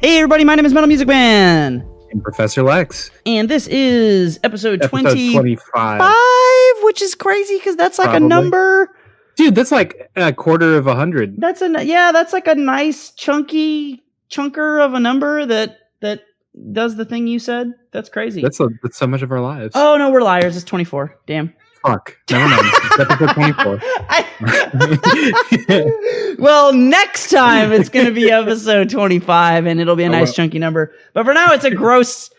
Hey everybody, my name is MetalMusicMan. And Professor Lex. And this is episode 25. Which is crazy because that's like Probably. a number. Dude, that's like a quarter of 100. That's like a nice chunker of a number that does the thing you said. That's crazy. That's so much of our lives. Oh no, we're liars. It's 24. Damn. Fuck. Never mind. It's episode 24. Well, next time it's going to be episode 25 and it'll be a nice chunky number. But for now, it's a gross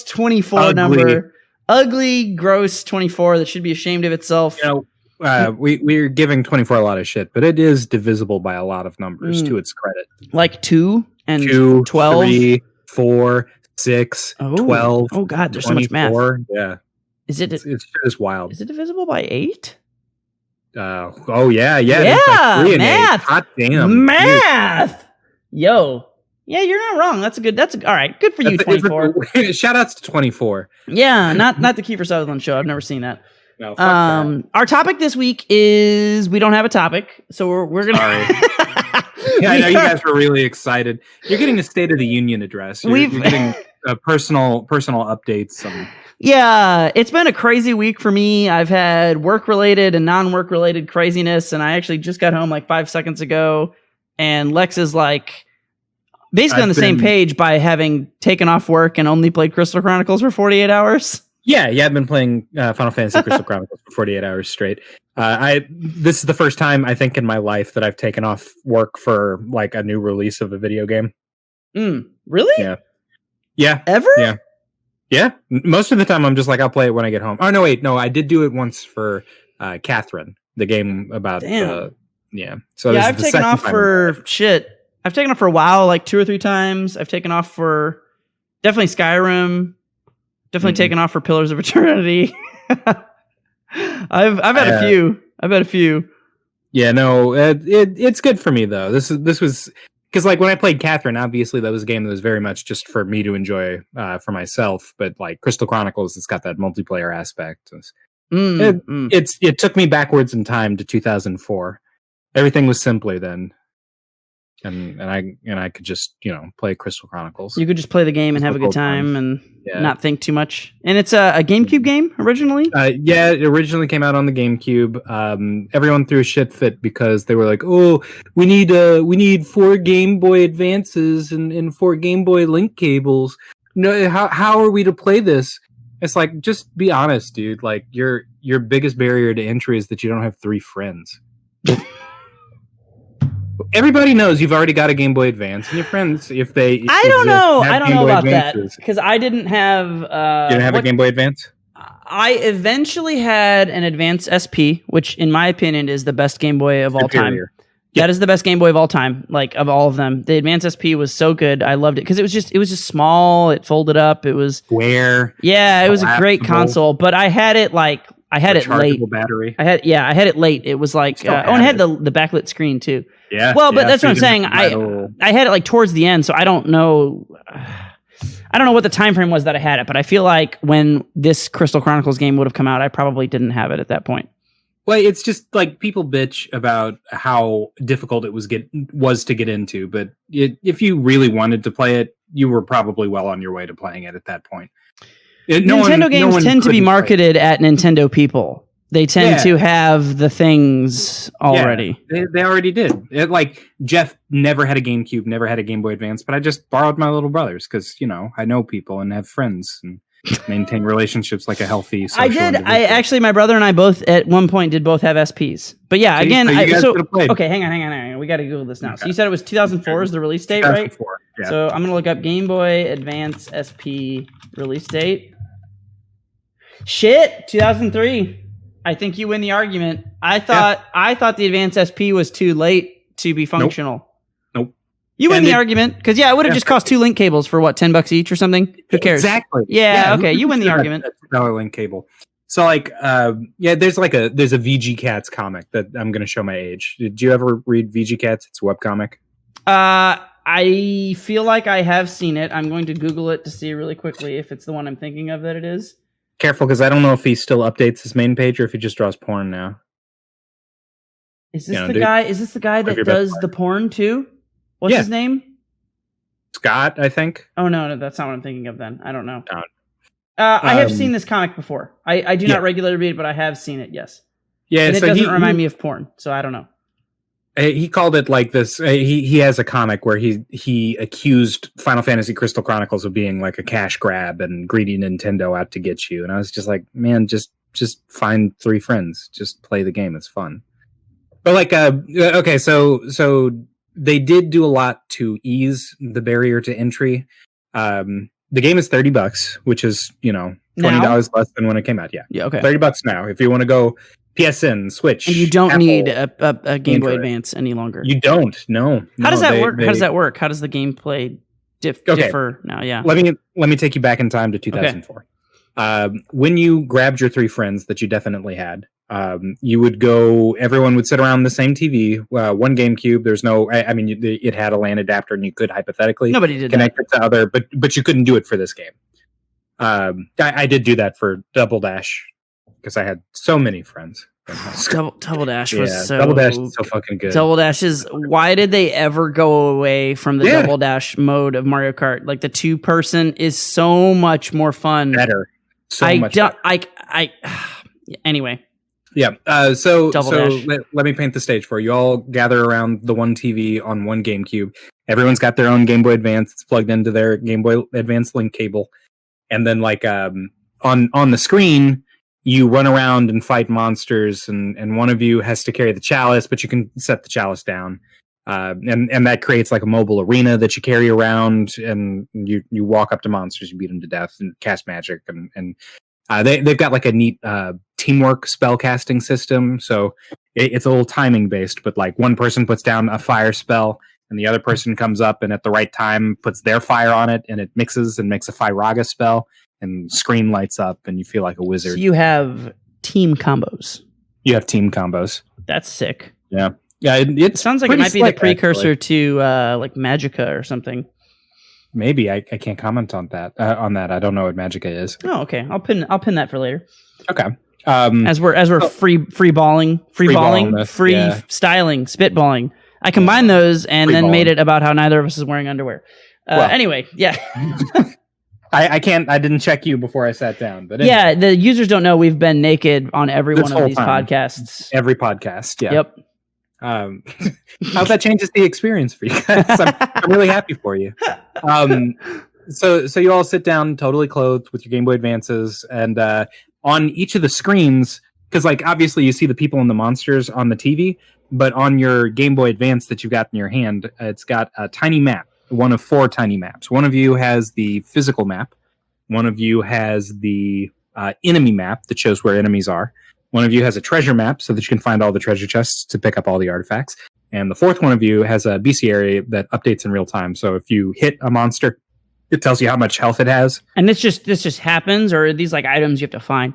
24 Ugly. number. Ugly, gross 24 that should be ashamed of itself. You know, we're giving 24 a lot of shit, but it is divisible by a lot of numbers to its credit. Like 2 and 2, 12? 3, 4, 6, 12. Oh, God, there's 24. so much math. Yeah. Is it? It's just wild. Is it divisible by 8? Oh, yeah. Yeah, math. Hot damn. Math. Dude. Yo. Yeah, you're not wrong. All right. Good for you, 24. Shout outs to 24. Yeah, not the Kiefer Sutherland show. I've never seen that. No, fuck that. Our topic this week is we don't have a topic, so we're gonna. Sorry. Yeah, I know you guys were really excited. You're getting a State of the Union address. You're getting personal updates. Yeah, it's been a crazy week for me. I've had work-related and non-work-related craziness, and I actually just got home like 5 seconds ago. And Lex is like basically on the same page by having taken off work and only played Crystal Chronicles for 48 hours. Yeah, I've been playing Final Fantasy Crystal Chronicles for 48 hours straight. This is the first time I think in my life that I've taken off work for like a new release of a video game. Really? Yeah. Ever? Yeah. Most of the time I'm just like, I'll play it when I get home. Oh, no, wait. No, I did do it once for Catherine, the game about... Damn. So yeah, I've taken off for shit. I've taken off for a while, like 2 or 3 times. I've taken off for definitely Skyrim. Definitely taken off for Pillars of Eternity. I've had a few. I've had a few. Yeah, no, it's good for me though. This was because like when I played Catherine, obviously that was a game that was very much just for me to enjoy for myself. But like Crystal Chronicles, it's got that multiplayer aspect. It took me backwards in time to 2004. Everything was simpler then. And I could just, play Crystal Chronicles. You could just play the game and have a good time and not think too much. And it's a GameCube game originally? Yeah, it originally came out on the GameCube. Everyone threw a shit fit because they were like, "Oh, we need 4 Game Boy Advances and 4 Game Boy Link cables. No, how are we to play this?" It's like, just be honest, dude. Like your biggest barrier to entry is that you don't have 3 friends. Everybody knows you've already got a Game Boy Advance, and your friends, I don't know about that because I didn't have. You didn't have a Game Boy Advance? I eventually had an Advance SP, which, in my opinion, is the best Game Boy of all time. Yep. That is the best Game Boy of all time, like of all of them. The Advance SP was so good, I loved it because it was just small. It folded up. It was square. Yeah, it was a great console, but I had it late. Battery. I had it late. It was like and it had the backlit screen too. Yeah. Well, but that's what I'm saying. I had it like towards the end, so I don't know what the time frame was that I had it, but I feel like when this Crystal Chronicles game would have come out, I probably didn't have it at that point. Well, it's just like people bitch about how difficult it was to get into, but if you really wanted to play it, you were probably well on your way to playing it at that point. Nintendo games tend to be marketed at Nintendo people. They tend to have the things already. Yeah, they already did. Like Jeff never had a GameCube, never had a Game Boy Advance, but I just borrowed my little brother's because I know people and have friends and maintain relationships like a healthy social individual. My brother and I both at one point did both have SPs. But yeah, again, okay, hang on. We got to Google this now. Okay. So you said it was 2004 is the release date, right? 2004. Yeah. So I'm gonna look up Game Boy Advance SP release date. Shit, 2003. I think you win the argument. I thought the Advance SP was too late to be functional. Nope. You win the argument because it would have just cost 2 link cables for what, $10 each or something. Who cares? Exactly. Yeah. Okay. You win the argument. $2 link cable. So like, there's a VG Cats comic that I'm going to show my age. Did you ever read VG Cats? It's a webcomic. I feel like I have seen it. I'm going to Google it to see really quickly if it's the one I'm thinking of that it is. Careful, because I don't know if he still updates his main page or if he just draws porn now. Is this the guy? Is this the guy that does the porn too? What's his name? Scott, I think. Oh no, that's not what I'm thinking of. Then I don't know. No. I have seen this comic before. I do not regularly read it, but I have seen it. Yes. Yeah, and it so doesn't remind me of porn, so I don't know. He called it like this. He has a comic where he accused Final Fantasy Crystal Chronicles of being like a cash grab and greedy Nintendo out to get you. And I was just like, man, just find 3 friends, just play the game. It's fun. But like, okay, so they did do a lot to ease the barrier to entry. The game is $30, which is $20 less than when it came out. Yeah, okay. $30 now if you want to go PSN, Switch, and you don't Apple, need a Game Boy Advance any longer. You don't. No. How does that work? How does that work? How does the gameplay differ now? Yeah. Let me take you back in time to 2004. Okay. When you grabbed your 3 friends that you definitely had, you would go. Everyone would sit around the same TV. One GameCube. There's no. I mean, it had a LAN adapter, and you could hypothetically connect it to other, but you couldn't do it for this game. I did do that for Double Dash because I had so many friends. Double Dash was Double Dash is so fucking good. Double Dash is. Why did they ever go away from the Double Dash mode of Mario Kart? Like the 2-person is so much more fun. Better. Anyway. Yeah. So let me paint the stage for you. All gather around the one TV on one GameCube. Everyone's got their own Game Boy Advance. It's plugged into their Game Boy Advance link cable, and then like on the screen, you run around and fight monsters, and one of you has to carry the chalice, but you can set the chalice down. And that creates like a mobile arena that you carry around, and you walk up to monsters, you beat them to death, and cast magic, and they've got like a neat teamwork spell casting system. So it's a little timing based, but like one person puts down a fire spell, and the other person comes up and at the right time puts their fire on it, and it mixes and makes a Firaga spell. And screen lights up, and you feel like a wizard. So you have team combos. You have team combos. That's sick. Yeah, yeah. It sounds like it might be the precursor to like Magicka or something. Maybe I can't comment on that. I don't know what Magicka is. Oh, okay. I'll pin that for later. Okay. As we're free styling, spitballing. I combined those and then made it about how neither of us is wearing underwear. Anyway, yeah. I can't. I didn't check you before I sat down. But anyway. Yeah, the users don't know we've been naked on every one of these podcasts. Every podcast. Yeah. Yep. How that changes the experience for you guys. I'm really happy for you. So you all sit down totally clothed with your Game Boy Advances, and on each of the screens, because like obviously you see the people and the monsters on the TV, but on your Game Boy Advance that you've got in your hand, it's got a tiny map. One of 4 tiny maps. One of you has the physical map. One of you has the enemy map that shows where enemies are. One of you has a treasure map so that you can find all the treasure chests to pick up all the artifacts. And the 4th one of you has a bestiary that updates in real time. So if you hit a monster, it tells you how much health it has. And this just happens, or are these like items you have to find?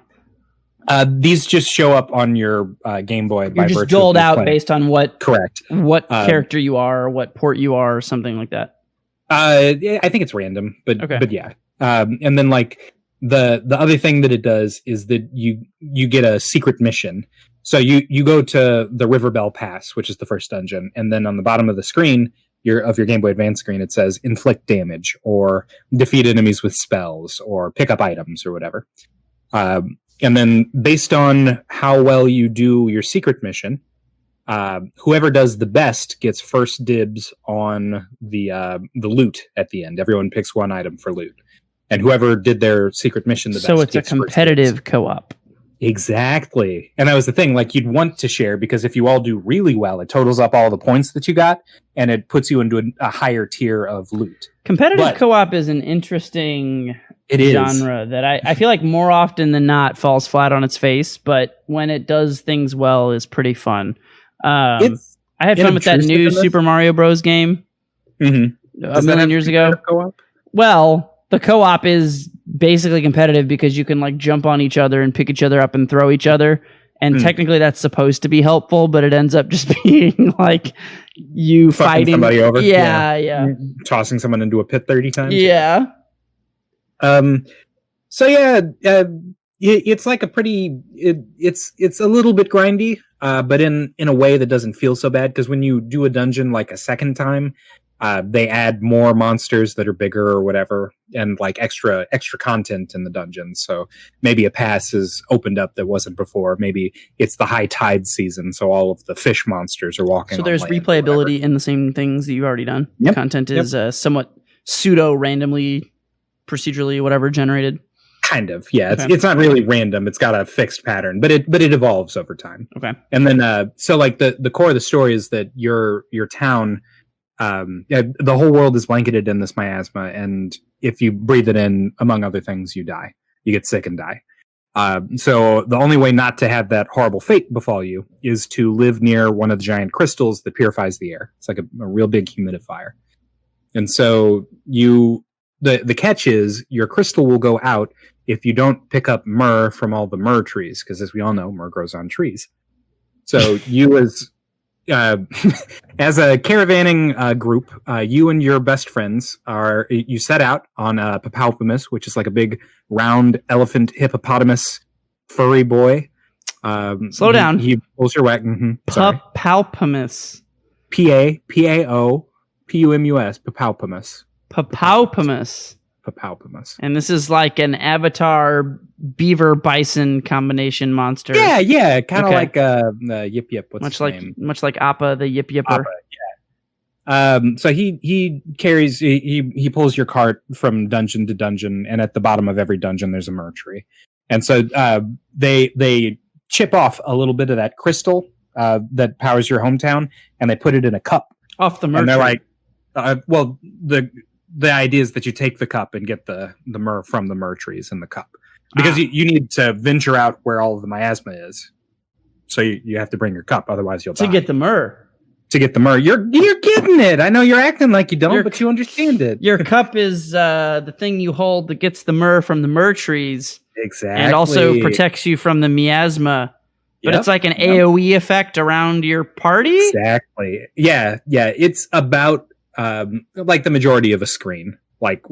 These just show up on your Game Boy. You're just doled out based on what character you are, or what port you are, or something like that. I think it's random, but yeah. And then like the other thing that it does is that you get a secret mission. So you go to the Riverbell Pass, which is the first dungeon, and then on the bottom of the screen your Game Boy Advance screen, it says inflict damage or defeat enemies with spells or pick up items or whatever. And then based on how well you do your secret mission, whoever does the best gets first dibs on the loot at the end. Everyone picks one item for loot, and whoever did their secret mission the best. So it's a competitive co-op. Exactly, and that was the thing. Like you'd want to share because if you all do really well, it totals up all the points that you got, and it puts you into a higher tier of loot. Competitive co-op is an interesting genre that I feel like more often than not falls flat on its face, but when it does things well, is pretty fun. I had fun with that new Super Mario Bros. Game a million years ago. Co-op? Well, the co-op is basically competitive because you can like jump on each other and pick each other up and throw each other. And technically that's supposed to be helpful, but it ends up just being like you fucking fighting somebody over. Yeah. Tossing someone into a pit 30 times. Yeah. So yeah, it's like a pretty. It's a little bit grindy, but in a way that doesn't feel so bad because when you do a dungeon like a second time, They add more monsters that are bigger or whatever, and like extra content in the dungeons. So maybe a pass is opened up that wasn't before. Maybe it's the high tide season, so all of the fish monsters are walking. So there's on land replayability in the same things that you've already done. Yep. Content is somewhat pseudo randomly, procedurally, whatever generated. Kind of, yeah. Okay. It's not really random. It's got a fixed pattern, but it evolves over time. Okay. And then so like the core of the story is that your town. The whole world is blanketed in this miasma, and if you breathe it in, among other things, you die. You get sick and die. So the only way not to have that horrible fate befall you is to live near one of the giant crystals that purifies the air. It's like a real big humidifier. And so the catch is your crystal will go out if you don't pick up myrrh from all the myrrh trees, because as we all know, myrrh grows on trees. So you as a caravanning group, you and your best friends you set out on Papalpamus, which is like a big round elephant hippopotamus furry boy. Slow down. He pulls your whack. Papalpamus. Papaumus. Papalpamus. Papalpamus. And this is like an Avatar beaver bison combination monster. Yeah, kind of like Yip Yip. What's his name? Much like Appa the Yip Yipper. Appa, yeah. So he carries he pulls your cart from dungeon to dungeon, and at the bottom of every dungeon there's a myrrh tree, and so they chip off a little bit of that crystal that powers your hometown, and they put it in a cup off the myrrh. And they're tree. like, the idea is that you take the cup and get the myrrh from the myrrh trees in the cup. Because you need to venture out where all of the miasma is. So you have to bring your cup, otherwise you'll die. To get the myrrh. To get the myrrh. You're getting it. I know you're acting like you don't, but you understand it. Your cup is the thing you hold that gets the myrrh from the myrrh trees. Exactly. And also protects you from the miasma. But it's like an AoE effect around your party? Exactly. Yeah. It's about like the majority of a screen. Like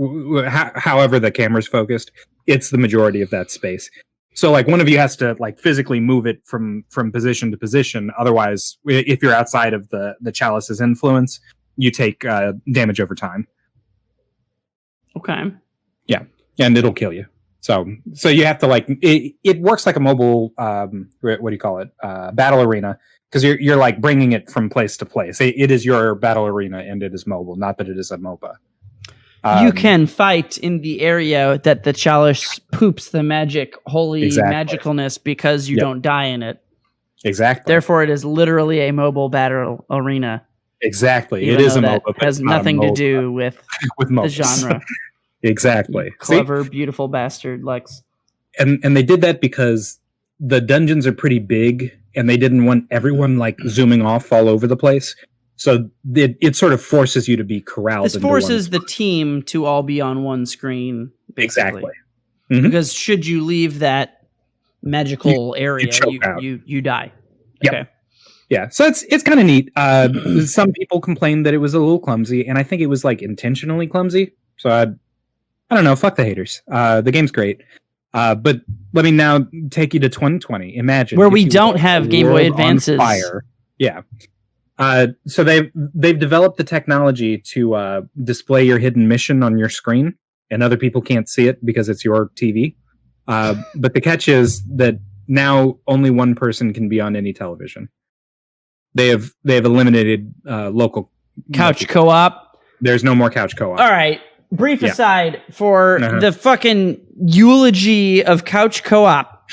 however the camera's focused, it's the majority of that space. So like one of you has to like physically move it from position to position. Otherwise, if you're outside of the chalice's influence, you take damage over time. Okay. Yeah, and it'll kill you. So you have to like it works like a mobile what do you call it? Battle arena, because you're like bringing it from place to place. It is your battle arena and it is mobile, not that it is a MOBA. You can fight in the area that the chalice poops the magic, holy magicalness, because you don't die in it. Exactly. Therefore, it is literally a mobile battle arena. Exactly. It is a MOBA. It has nothing to do with the genre. Exactly. Clever, beautiful bastard, Lex. And they did that because the dungeons are pretty big, and they didn't want everyone like zooming off all over the place. So it sort of forces you to be corralled. This forces the team to all be on one screen, basically. Exactly. Mm-hmm. Because should you leave that magical area, you die. Yep. Okay. Yeah. So it's kind of neat. Some people complained that it was a little clumsy, and I think it was like intentionally clumsy. So I don't know. Fuck the haters. The game's great. But let me now take you to 2020. Imagine where we don't have Game Boy Advances. Yeah. So they've developed the technology to display your hidden mission on your screen, and other people can't see it because it's your TV. But the catch is that now only one person can be on any television. They have eliminated local couch co-op. There's no more couch co-op. All right. Brief aside for the fucking eulogy of couch co-op.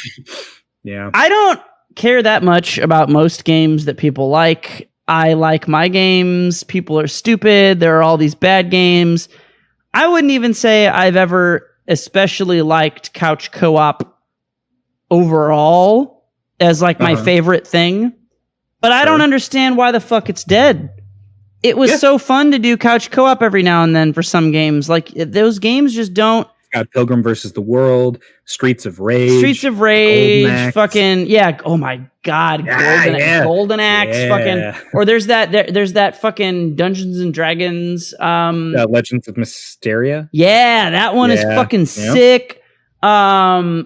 Yeah. I don't care that much about most games that people like. I like my games. People are stupid. There are all these bad games. I wouldn't even say I've ever especially liked couch co-op overall as like my favorite thing. But I don't understand why the fuck it's dead. It was so fun to do couch co-op every now and then for some games. Like those games just don't. Got Pilgrim versus the World, Streets of Rage, fucking oh my god, Golden Axe, fucking. Or there's that fucking Dungeons and Dragons, Legends of Mysteria. Yeah, that one is fucking sick.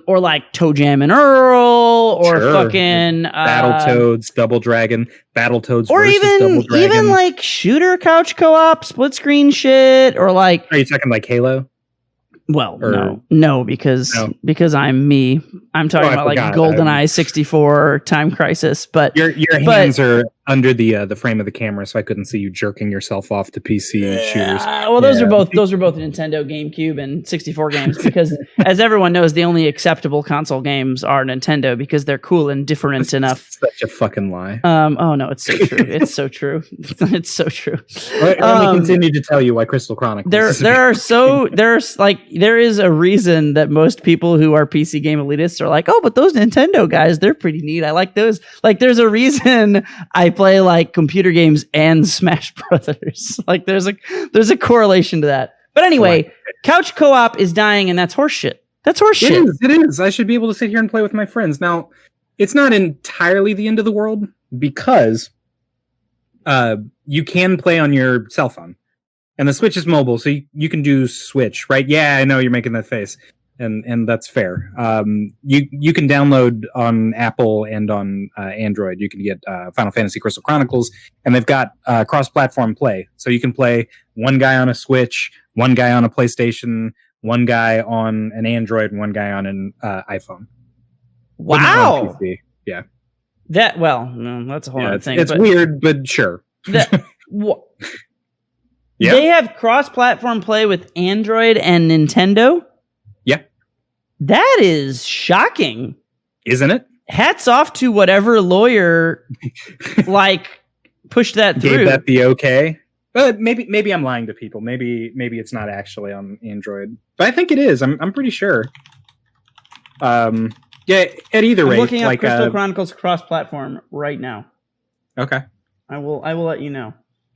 Or like Toe Jam and Earl, or fucking Battletoads, Double Dragon, Battletoads, or versus Double Dragon. even like shooter couch co-op, split screen shit, or like. Are you talking like Halo? Well, no, because I'm me. I'm talking about like GoldenEye 64 Time Crisis, but your hands are under the frame of the camera, so I couldn't see you jerking yourself off to PC shooters. Well, those are both Nintendo, GameCube, and 64 games. Because as everyone knows, the only acceptable console games are Nintendo because they're cool and different enough. Such a fucking lie. Oh no, it's so true. It's so true. It's so true. Let me continue to tell you why Crystal Chronicles. There is a reason that most people who are PC game elitists are like, oh, but those Nintendo guys, they're pretty neat. I like those. Like, there's a reason I play like computer games and Smash Brothers. Like, there's a correlation to that. But anyway, couch co-op is dying, and that's horseshit. That's horseshit. It is. I should be able to sit here and play with my friends. Now, it's not entirely the end of the world because you can play on your cell phone. And the Switch is mobile, so you can do Switch, right? Yeah, I know you're making that face, and that's fair. You can download on Apple and on Android. You can get Final Fantasy Crystal Chronicles, and they've got cross-platform play, so you can play one guy on a Switch, one guy on a PlayStation, one guy on an Android, and one guy on an iPhone. Wow! Yeah. That's a whole other thing. It's weird, but sure. Yeah. They have cross-platform play with Android and Nintendo? Yeah. That is shocking. Isn't it? Hats off to whatever lawyer pushed that through. Gave that the okay. But maybe I'm lying to people. Maybe it's not actually on Android. But I think it is. I'm pretty sure. Yeah, at either rate. I'm looking up Crystal Chronicles cross-platform right now. Okay. I will let you know.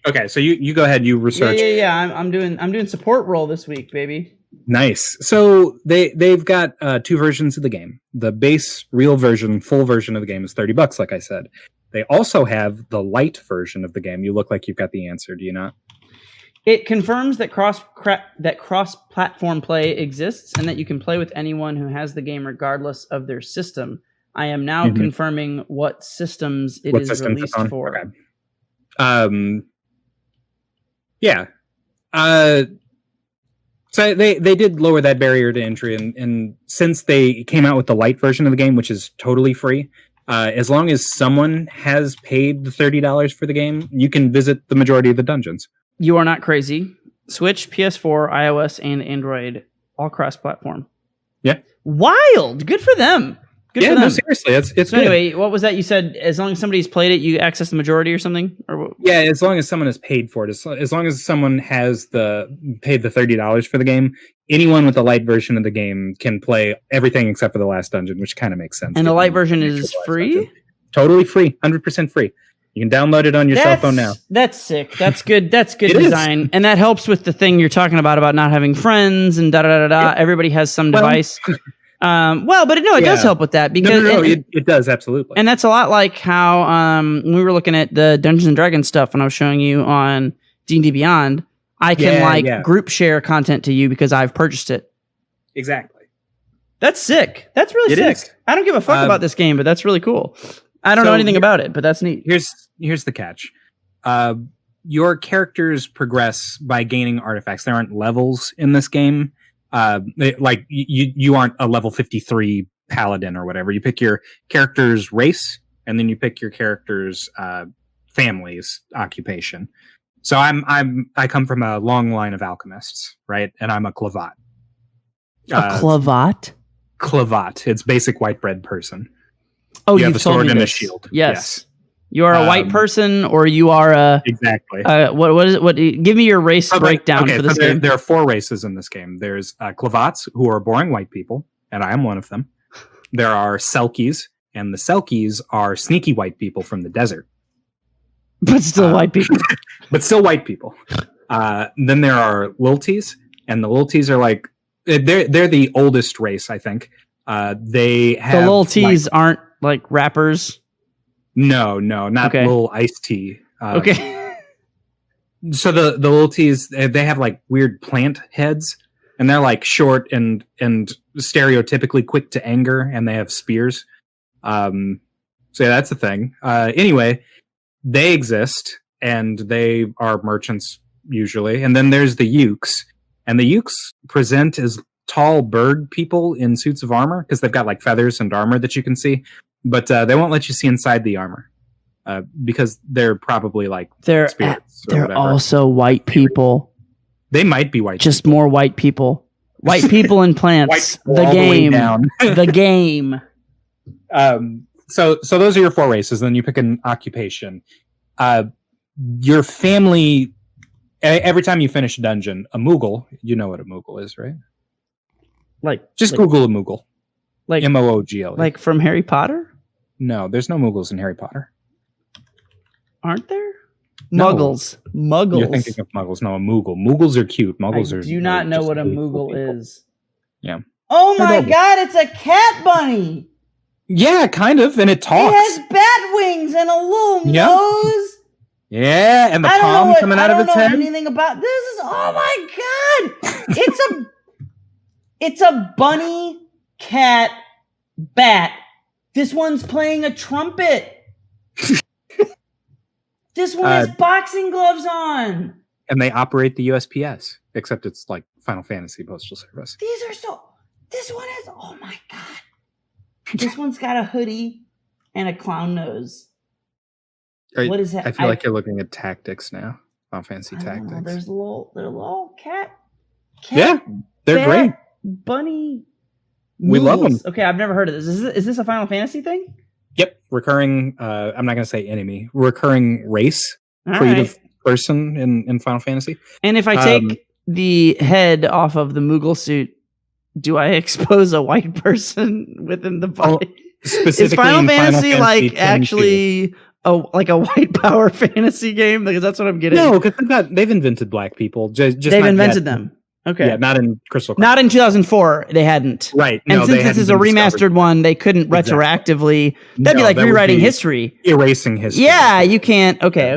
Okay, so you go ahead. You research. Yeah. I'm doing support role this week, baby. Nice. So they've got two versions of the game. The base, real version, full version of the game is $30, like I said. They also have the light version of the game. You look like you've got the answer. Do you not? It confirms that cross-platform play exists and that you can play with anyone who has the game regardless of their system. I am now confirming what systems it is released for. Okay. Yeah. So they did lower that barrier to entry, and since they came out with the light version of the game, which is totally free, as long as someone has paid the $30 for the game, you can visit the majority of the dungeons. You are not crazy. Switch, PS4, iOS, and Android, all cross-platform. Yeah. Wild. Good for them. Good for them. No, seriously, it's so good. Anyway, what was that you said? As long as somebody's played it, you access the majority or something? Yeah, as long as someone has paid for it. As long as someone has paid the $30 for the game, anyone with the light version of the game can play everything except for the last dungeon, which kind of makes sense. And the light version is free? Dungeon. Totally free. 100% free. You can download it on your cell phone now. That's sick. That's good. That's good design. And that helps with the thing you're talking about not having friends and da-da-da-da-da. Yeah. Everybody has some device. It does help with that because it does absolutely, and that's a lot like how when we were looking at the Dungeons and Dragons stuff when I was showing you on D&D Beyond, I can group share content to you because I've purchased it. Exactly. That's sick. That's really sick. Is. I don't give a fuck about this game, but that's really cool. I don't know anything about it, but that's neat. Here's the catch. Your characters progress by gaining artifacts. There aren't levels in this game. You aren't a level 53 paladin or whatever. You pick your character's race, and then you pick your character's family's occupation. So I come from a long line of alchemists, right? And I'm a clavat. A clavat? Clavat. It's basic white bread person. Oh, you have a sword and this. a shield. Yes. You are a white person, or you are a exactly. What is it? What? Give me your race breakdown for this game. There are 4 races in this game. There's Clavats, who are boring white people, and I am one of them. There are Selkies, and the Selkies are sneaky white people from the desert, but still white people. But still white people. Then there are Lilties, and the Lilties are like they're the oldest race, I think. They have the Lilties aren't like rappers. No, not Lil Iced Tea. Okay. So the Lilties, they have like weird plant heads. and they're like short and stereotypically quick to anger, and they have spears. So yeah, that's a thing. Anyway, they exist, and they are merchants usually. And then there's the Ukes, and the Ukes present as tall bird people in suits of armor because they've got like feathers and armor that you can see, but they won't let you see inside the armor because they're probably like spirits. They're also white people. They might be white. Just people. more white people. White people and plants. The game. The game. So those are your 4 races. Then you pick an occupation. Your family. Every time you finish a dungeon, a Moogle. You know what a Moogle is, right? Just Google a Moogle. Like Moogle. Like from Harry Potter? No, there's no Moogles in Harry Potter. Aren't there? No. Muggles. You're thinking of Muggles. No, a Moogle. Moogles are cute. Muggles are. Do you not know what a Moogle is? Yeah. Oh my god! It's a cat bunny. Yeah, kind of, and it talks. It has bat wings and a little nose. Yeah, and the palm coming out of its head. I don't know anything about this. Oh my god! It's a bunny cat bat. This one's playing a trumpet. This one has boxing gloves on. And they operate the USPS, except it's like Final Fantasy Postal Service. This one has, oh my god. This one's got a hoodie and a clown nose. What is that? I feel like you're looking at tactics now. Final Fantasy Tactics. There's a little cat. Yeah, they're great. Bunny. We love them. Okay, I've never heard of this. Is this a Final Fantasy thing? Yep, recurring. I'm not going to say enemy. Recurring race, creative person in Final Fantasy. And if I take the head off of the Moogle suit, do I expose a white person within the body? Is Final Fantasy like actually a white power fantasy game? Because that's what I'm getting. No, because they've invented black people. Just they've invented them. Okay. Yeah, not in Crystal Chronicles. Not in 2004, they hadn't. Right. And since this is a remastered one, they couldn't retroactively. That'd be like rewriting history. Erasing history. Yeah, you can't. Okay.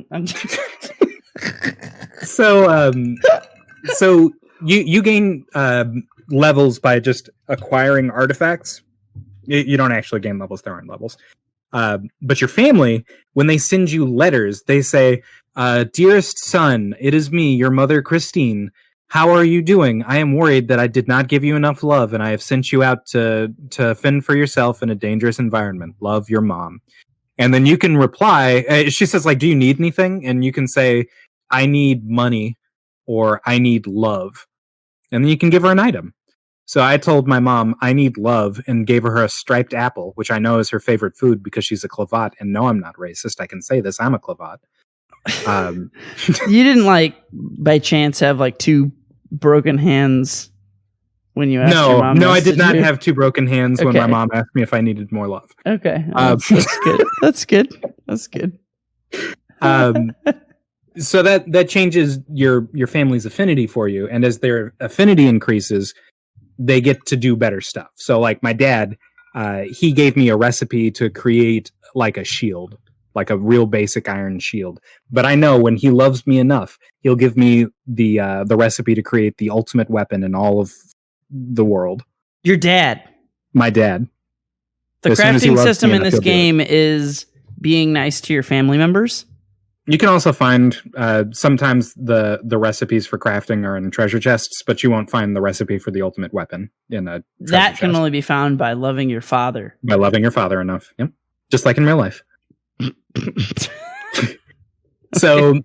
I'm So you gain levels by just acquiring artifacts. You don't actually gain levels. There aren't levels. But your family, when they send you letters, they say, "Dearest son, it is me, your mother, Christine. How are you doing? I am worried that I did not give you enough love, and I have sent you out to fend for yourself in a dangerous environment. Love, your mom." And then you can reply. She says, like, "Do you need anything?" And you can say, "I need money," or "I need love." And then you can give her an item. So I told my mom I need love and gave her a striped apple, which I know is her favorite food because she's a clavat. And no, I'm not racist. I can say this. I'm a clavat. You didn't by chance have 2 broken hands when you asked your mom? No, I did not have 2 broken hands when my mom asked me if I needed more love. Okay. That's good. That's good. That's good. So that changes your family's affinity for you. And as their affinity increases, they get to do better stuff. So like my dad, he gave me a recipe to create like a shield, like a real basic iron shield. But I know when he loves me enough, he'll give me the recipe to create the ultimate weapon in all of the world. Your dad. My dad. The crafting system in this game is being nice to your family members. You can also find sometimes the recipes for crafting are in treasure chests, but you won't find the recipe for the ultimate weapon in a treasure That can only be found by loving your father. By loving your father enough. Yep. Just like in real life. So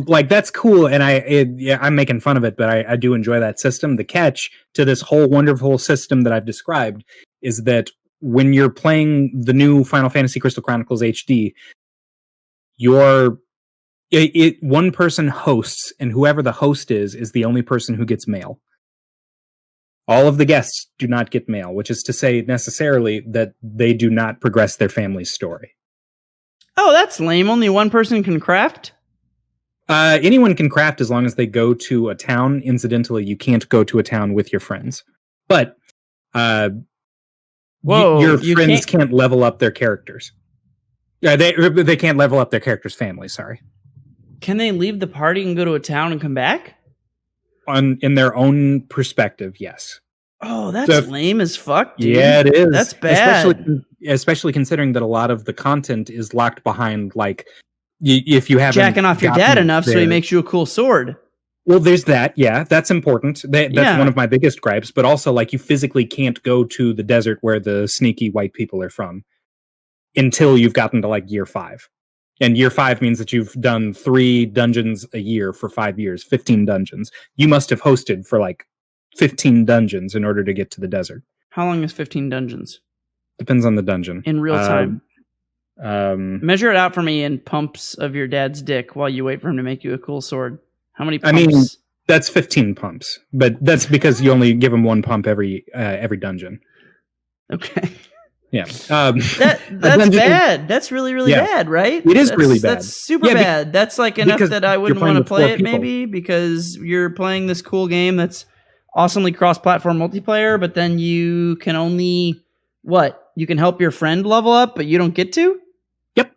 like that's cool, and I'm making fun of it, but I do enjoy that system. The catch to this whole wonderful system that I've described is that when you're playing the new Final Fantasy Crystal Chronicles HD, one person hosts, and whoever the host is the only person who gets mail. All of the guests do not get mail, which is to say necessarily that they do not progress their family's story. Oh, that's lame. Only one person can craft? Anyone can craft as long as they go to a town. Incidentally, you can't go to a town with your friends. But your friends can't level up their characters. They can't level up their character's family, sorry. Can they leave the party and go to a town and come back? in their own perspective, yes. Oh, that's lame as fuck, dude. Yeah, it is. That's bad. Especially considering that a lot of the content is locked behind, like, if you haven't jacking off your dad enough so he makes you a cool sword. Well, there's that. Yeah, that's important. That's one of my biggest gripes. But also, like, you physically can't go to the desert where the sneaky white people are from until you've gotten to, like, year 5. And year 5 means that you've done 3 dungeons a year for 5 years, 15 dungeons. You must have hosted for, like, 15 dungeons in order to get to the desert. How long is 15 dungeons? Depends on the dungeon. In real time. Measure it out for me in pumps of your dad's dick while you wait for him to make you a cool sword. How many pumps? I mean, that's 15 pumps, but that's because you only give him 1 pump every dungeon. Okay. Yeah. That's bad. That's really, really bad, right? It is really bad. That's super bad. That's like enough that I wouldn't want to play it, maybe, because you're playing this cool game that's awesomely cross-platform multiplayer, but then you can only, you can help your friend level up, but you don't get to? Yep.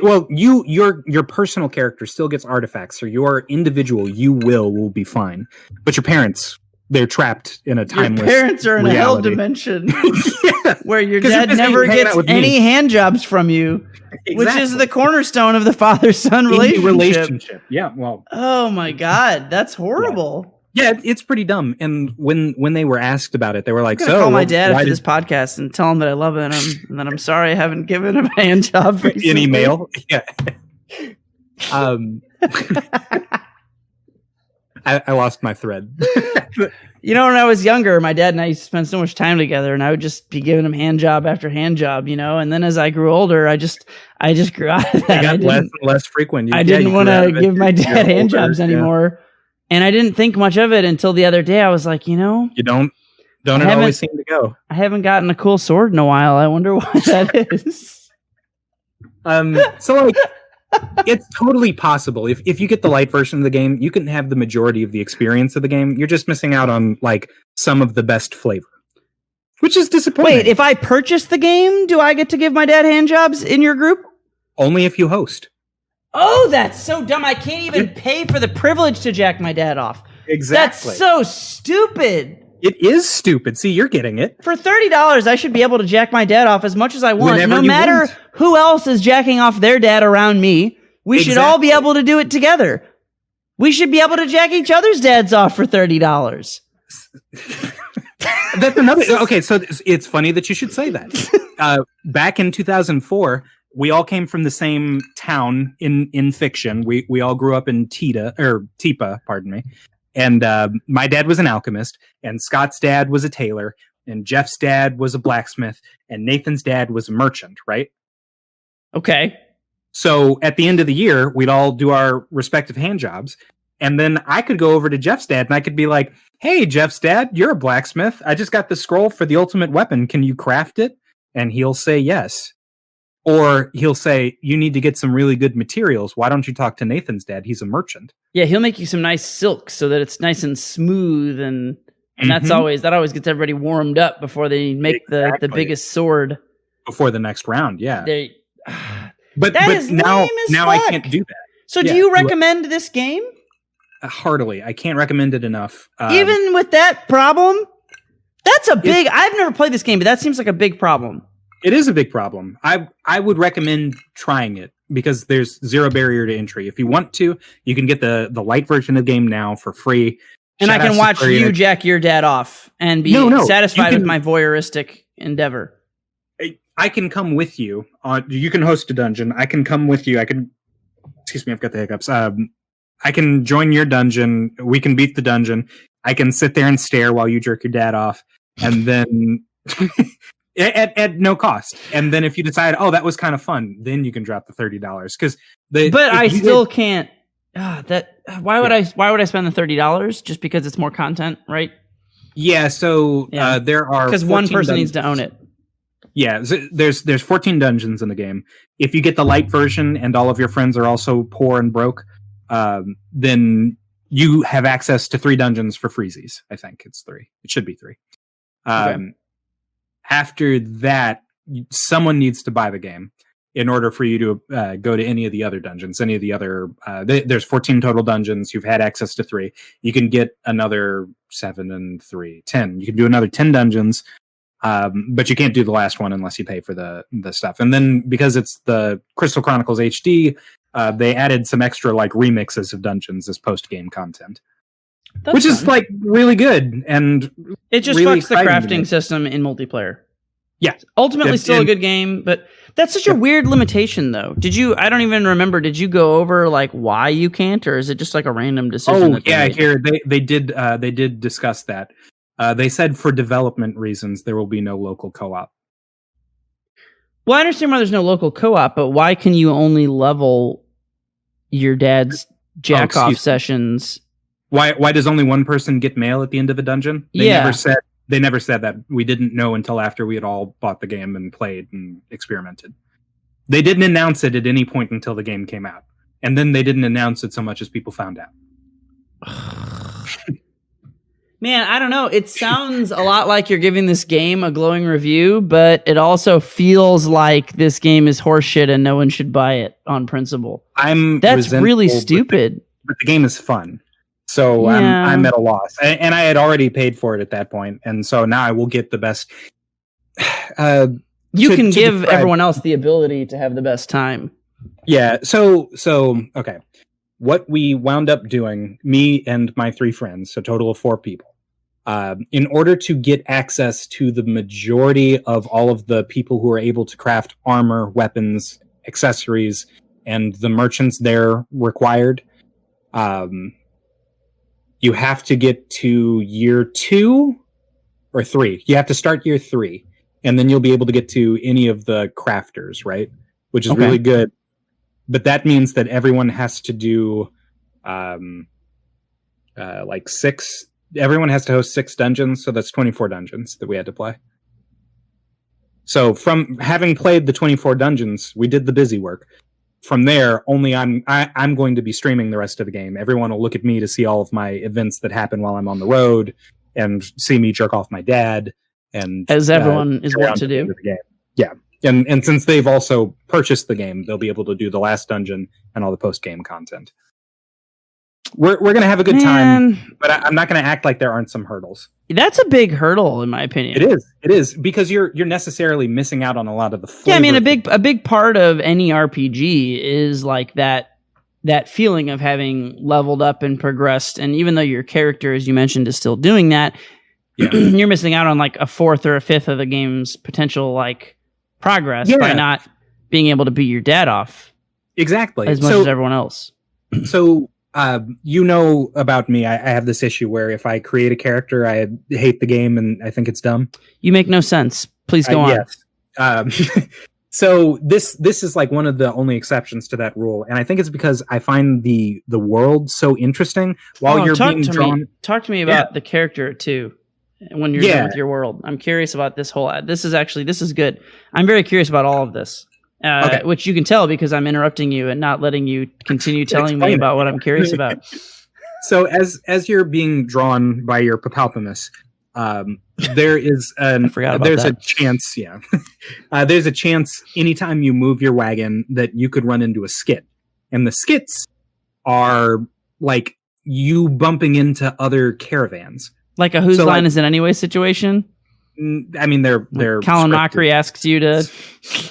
Well, your personal character still gets artifacts, so your individual will be fine. But your parents, they're trapped in a timeless Your parents are in reality. a hell dimension where your dad never gets any hand jobs from you, which is the cornerstone of the father-son relationship. Yeah, well. Oh my God, that's horrible. Yeah, it's pretty dumb. And when they were asked about it, they were like, "So, call my dad after this podcast and tell him that I love him and that I'm sorry I haven't given him a hand job recently." In email, yeah. I lost my thread. You know, when I was younger, my dad and I used to spend so much time together, and I would just be giving him hand job after hand job, you know. And then as I grew older, I just grew out of that. It got less and less frequent. I didn't want to give my dad hand jobs anymore. And I didn't think much of it until the other day. I was like, you know, you don't always seem to go. I haven't gotten a cool sword in a while. I wonder why that is. So like, it's totally possible. If you get the light version of the game, you can have the majority of the experience of the game. You're just missing out on like some of the best flavor, which is disappointing. Wait, if I purchase the game, do I get to give my dad hand jobs in your group? Only if you host. Oh, that's so dumb. I can't even pay for the privilege to jack my dad off. Exactly. That's so stupid. It is stupid. See, you're getting it. For $30, I should be able to jack my dad off as much as I want. No matter who else is jacking off their dad around me, we should all be able to do it together. We should be able to jack each other's dads off for $30. That's another. Okay, so it's funny that you should say that. Back in 2004, we all came from the same town in fiction. We all grew up in Tipa, pardon me. And my dad was an alchemist, and Scott's dad was a tailor, and Jeff's dad was a blacksmith, and Nathan's dad was a merchant, right? Okay. So at the end of the year, we'd all do our respective hand jobs. And then I could go over to Jeff's dad and I could be like, "Hey, Jeff's dad, you're a blacksmith. I just got the scroll for the ultimate weapon. Can you craft it?" And he'll say yes. Or he'll say, "You need to get some really good materials. Why don't you talk to Nathan's dad? He's a merchant." Yeah, he'll make you some nice silk so that it's nice and smooth, and that always gets everybody warmed up before they make the biggest sword. Before the next round, yeah. But is now fuck. I can't do that. So do you recommend this game? Heartily. I can't recommend it enough. Even with that problem? That's a big... I've never played this game, but that seems like a big problem. It is a big problem. I would recommend trying it because there's zero barrier to entry. If you want to, you can get the light version of the game now for free. And I can watch you jack your dad off and be satisfied with my voyeuristic endeavor. I can come with you. You can host a dungeon. I can come with you. Excuse me, I've got the hiccups. I can join your dungeon. We can beat the dungeon. I can sit there and stare while you jerk your dad off. And then... At no cost. And then if you decide, oh, that was kind of fun, then you can drop the $30. But I still can't. Why would I spend the $30? Just because it's more content, right? Yeah. So there are because one person needs to own it. Yeah. So there's 14 dungeons in the game. If you get the light version and all of your friends are also poor and broke, then you have access to 3 dungeons for freezies. I think it's 3. It should be 3. Okay. After that, someone needs to buy the game. in order for you to go to any of the other dungeons, any of the other, there's 14 total dungeons. You've had access to 3. You can get another 7 and 3, 10. You can do another 10 dungeons, but you can't do the last one unless you pay for the stuff. And then because it's the Crystal Chronicles HD, they added some extra like remixes of dungeons as post-game content. Which is like really good, and it just really fucks the crafting system in multiplayer. Yeah, ultimately still a good game, but that's such a weird limitation, though. I don't even remember. Did you go over like why you can't, or is it just like a random decision? Oh yeah, here they did discuss that. They said for development reasons there will be no local co-op. Well, I understand why there's no local co-op, but why can you only level your dad's jack-off sessions? Why does only one person get mail at the end of a dungeon? They never said that. We didn't know until after we had all bought the game and played and experimented. They didn't announce it at any point until the game came out. And then they didn't announce it so much as people found out. Man, I don't know. It sounds a lot like you're giving this game a glowing review, but it also feels like this game is horseshit and no one should buy it on principle. That's really stupid. But the game is fun. So yeah. I'm at a loss. And I had already paid for it at that point. And so now I will get the best. You can give everyone else the ability to have the best time. Yeah. So okay. What we wound up doing, me and my 3 friends, so a total of 4 people, in order to get access to the majority of all of the people who are able to craft armor, weapons, accessories, and the merchants there required, you have to get to year 2 or 3. You have to start year 3, and then you'll be able to get to any of the crafters, right? Which is really good. But that means that everyone has to do like 6. Everyone has to host 6 dungeons, so that's 24 dungeons that we had to play. So from having played the 24 dungeons, we did the busy work. From there, only I'm going to be streaming the rest of the game. Everyone will look at me to see all of my events that happen while I'm on the road, and see me jerk off my dad. And as everyone is wont to do. Yeah, and since they've also purchased the game, they'll be able to do the last dungeon and all the post game content. We're gonna have a good time, but I'm not gonna act like there aren't some hurdles. That's a big hurdle, in my opinion. It is because you're necessarily missing out on a lot of the flavor. Yeah, I mean, a big part of any RPG is like that feeling of having leveled up and progressed, and even though your character, as you mentioned, is still doing that, you're missing out on like a 4th or a 5th of the game's potential like progress by not being able to beat your dad off exactly as much as everyone else. So you know about me, I have this issue where if I create a character, I hate the game and I think it's dumb. You make no sense. Please go on. Yes. So this is like one of the only exceptions to that rule, and I think it's because I find the world so interesting while you're being drawn. Talk to me about the character too. When you're done with your world, I'm curious about this whole. This is good. I'm very curious about all of this. Which you can tell because I'm interrupting you and not letting you continue telling me about what I'm curious about. So as you're being drawn by your Papalpamus, there is a chance. Yeah, there's a chance anytime you move your wagon that you could run into a skit, and the skits are like you bumping into other caravans, like a whose line is it anyway situation. I mean, they're Colin Mockery asks you to.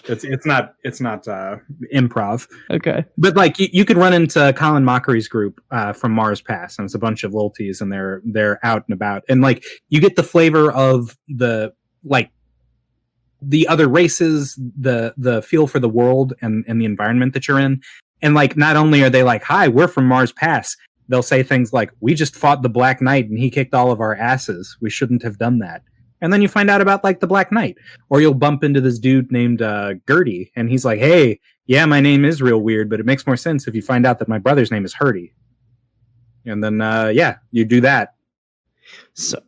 It's not improv. Okay, but like you could run into Colin Mockery's group from Mars Pass, and it's a bunch of lilties, and they're out and about, and like you get the flavor of the other races, the feel for the world and the environment that you're in, and like not only are they like, "Hi, we're from Mars Pass," they'll say things like, "We just fought the Black Knight, and he kicked all of our asses. We shouldn't have done that." And then you find out about like the Black Knight, or you'll bump into this dude named Gertie, and he's like, "Hey, yeah, my name is real weird, but it makes more sense if you find out that my brother's name is Hurdy." And then, you do that. So,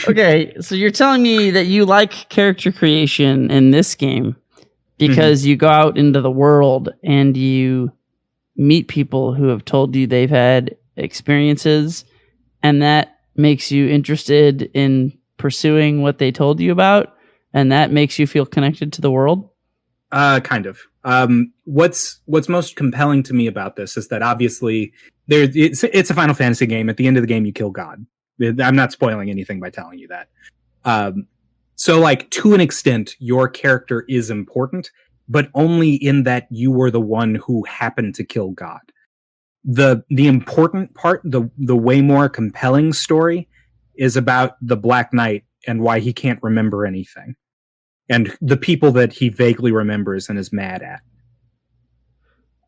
okay, so you're telling me that you like character creation in this game because you go out into the world and you meet people who have told you they've had experiences, and that makes you interested in pursuing what they told you about, and that makes you feel connected to the world? Kind of. What's most compelling to me about this is that obviously it's a Final Fantasy game. At the end of the game, you kill God. I'm not spoiling anything by telling you that. So, like, to an extent, your character is important, but only in that you were the one who happened to kill God. The important part, the way more compelling story, is about the Black Knight and why he can't remember anything, and the people that he vaguely remembers and is mad at.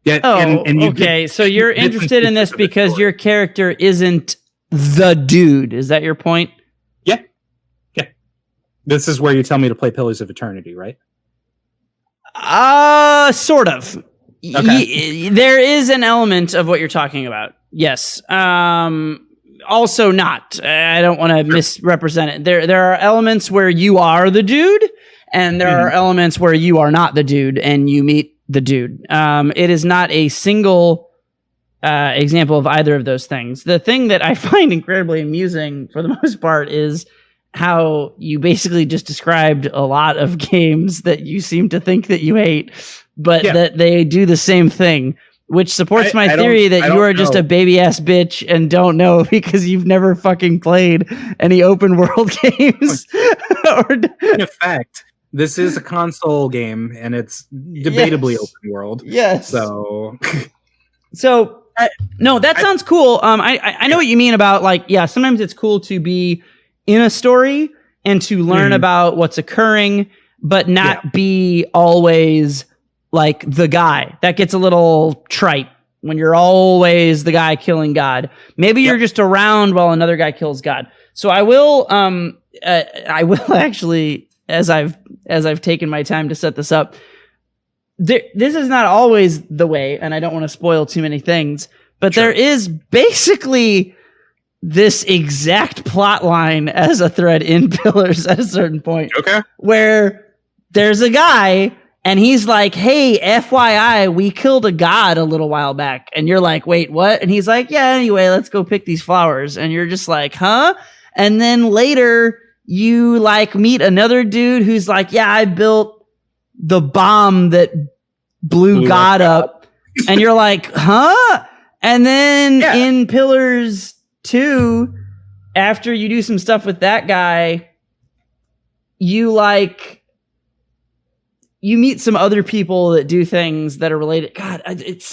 Yeah. Okay. So you're interested in this because your character isn't the dude. Is that your point? Yeah. Yeah. This is where you tell me to play Pillars of Eternity, right? Sort of. Okay. There is an element of what you're talking about. Yes. Also not. I don't want to misrepresent it. There are elements where you are the dude, and there are elements where you are not the dude, and you meet the dude. It is not a single example of either of those things. The thing that I find incredibly amusing, for the most part, is how you basically just described a lot of games that you seem to think that you hate, but that they do the same thing. Which supports my theory that you are just a baby ass bitch and don't know because you've never fucking played any open world games. In fact, this is a console game and it's debatably open world. Yes. So no, that sounds cool. I know what you mean about, like, sometimes it's cool to be in a story and to learn about what's occurring, but not be always like the guy. That gets a little trite when you're always the guy killing God. Maybe you're just around while another guy kills God. So I will actually, as I've taken my time to set this up, this is not always the way, and I don't want to spoil too many things, but there is basically this exact plot line as a thread in Pillars at a certain point. Okay. Where there's a guy and he's like, hey, FYI, we killed a god a little while back. And you're like, wait, what? And he's like, yeah, anyway, let's go pick these flowers. And you're just like, huh? And then later you like meet another dude who's like, yeah, I built the bomb that blew God up. And you're like, huh? And then in Pillars 2, after you do some stuff with that guy, you meet some other people that do things that are related. God, it